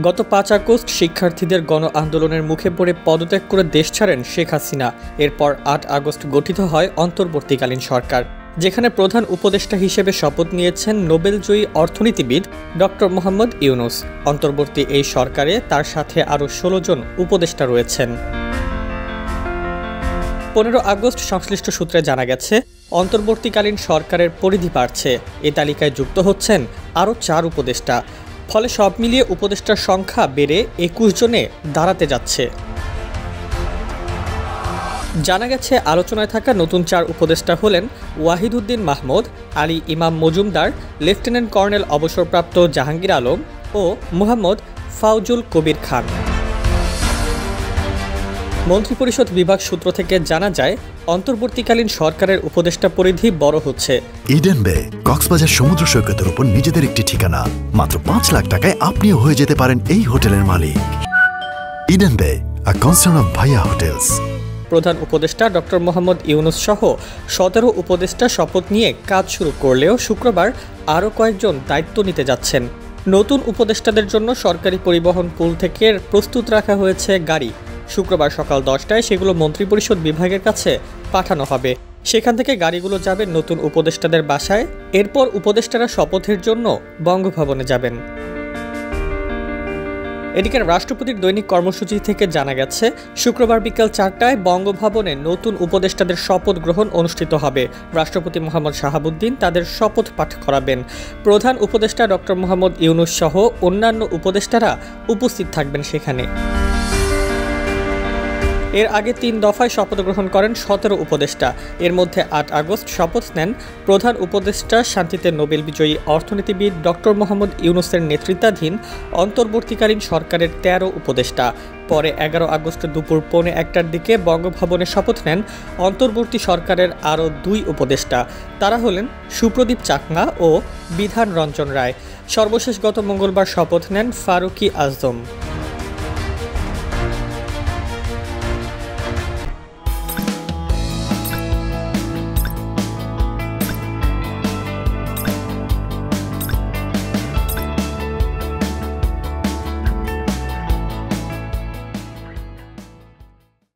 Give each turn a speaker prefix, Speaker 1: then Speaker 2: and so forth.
Speaker 1: গত ৫ আগস্ট শিক্ষার্থীদের গণ আন্দোলনের মুখে পড়ে পদত্যাগ করে দেশ ছাড়েন শেখ হাসিনা। এরপর ৮ আগস্ট গঠিত হয় অন্তর্বর্তীকালীন সরকার, যেখানে প্রধান উপদেষ্টা হিসেবে শপথ নিয়েছেন নোবেলজয়ী অর্থনীতিবিদ ডক্টর মোহাম্মদ ইউনূস। অন্তর্বর্তী এই সরকারে তার সাথে আরও ১৬ জন উপদেষ্টা রয়েছেন। ১৫ আগস্ট সংশ্লিষ্ট সূত্রে জানা গেছে, অন্তর্বর্তীকালীন সরকারের পরিধি বাড়ছে। এ তালিকায় যুক্ত হচ্ছেন আরও ৪ উপদেষ্টা। ফলে সব মিলিয়ে উপদেষ্টার সংখ্যা বেড়ে ২১ জনে দাঁড়াতে যাচ্ছে। জানা গেছে, আলোচনায় থাকা নতুন ৪ উপদেষ্টা হলেন ওয়াহিদুদ্দিন মাহমুদ, আলী ইমাম মজুমদার, লেফটেন্যান্ট কর্নেল অবসরপ্রাপ্ত জাহাঙ্গীর আলম ও মোহাম্মদ ফাউজুল কবির খান। মন্ত্রিপরিষদ বিভাগ সূত্র থেকে জানা যায়, অন্তর্বর্তীকালীন সরকারের উপদেষ্টা পরিধি বড় হচ্ছে।
Speaker 2: ইডেন বে কক্সবাজার সমুদ্র সৈকতের উপর নিজেদের একটি ঠিকানা। মাত্র ৫ লাখ টাকায় আপনিও হয়ে যেতে পারেন এই হোটেলের মালিক। ইডেন বে, আ কনসার্ন অফ ভাইয়া হোটেলস।
Speaker 1: প্রধান উপদেষ্টা ডক্টর মোহাম্মদ ইউনূস সহ ১৭ উপদেষ্টা শপথ নিয়ে কাজ শুরু করলেও শুক্রবার আরও কয়েকজন দায়িত্ব নিতে যাচ্ছেন। নতুন উপদেষ্টাদের জন্য সরকারি পরিবহন পুল থেকে প্রস্তুত রাখা হয়েছে গাড়ি। শুক্রবার সকাল ১০টায় সেগুলো মন্ত্রিপরিষদ বিভাগের কাছে পাঠানো হবে। সেখান থেকে গাড়িগুলো যাবে নতুন উপদেষ্টাদের বাসায়। এরপর উপদেষ্টারা শপথের জন্য বঙ্গভবনে যাবেন। এদিকে রাষ্ট্রপতির দৈনিক কর্মসূচি থেকে জানা গেছে, শুক্রবার বিকেল ৪টায় বঙ্গভবনে নতুন উপদেষ্টাদের শপথ গ্রহণ অনুষ্ঠিত হবে। রাষ্ট্রপতি মোহাম্মদ শাহাবুদ্দিন তাদের শপথ পাঠ করাবেন। প্রধান উপদেষ্টা ডক্টর মোহাম্মদ ইউনূস সহ অন্যান্য উপদেষ্টারা উপস্থিত থাকবেন সেখানে। এর আগে ৩ দফায় শপথ গ্রহণ করেন ১৭ উপদেষ্টা। এর মধ্যে ৮ আগস্ট শপথ নেন প্রধান উপদেষ্টা শান্তিতে নোবেল বিজয়ী অর্থনীতিবিদ ডক্টর মোহাম্মদ ইউনূসের নেতৃত্বাধীন অন্তর্বর্তীকালীন সরকারের ১৩ উপদেষ্টা। পরে ১১ আগস্ট দুপুর ১:১টার দিকে বঙ্গভবনে শপথ নেন অন্তর্বর্তী সরকারের আরও ২ উপদেষ্টা। তারা হলেন সুপ্রদীপ চাকমা ও বিধান রঞ্জন রায়। সর্বশেষ গত মঙ্গলবার শপথ নেন ফারুকী আজম।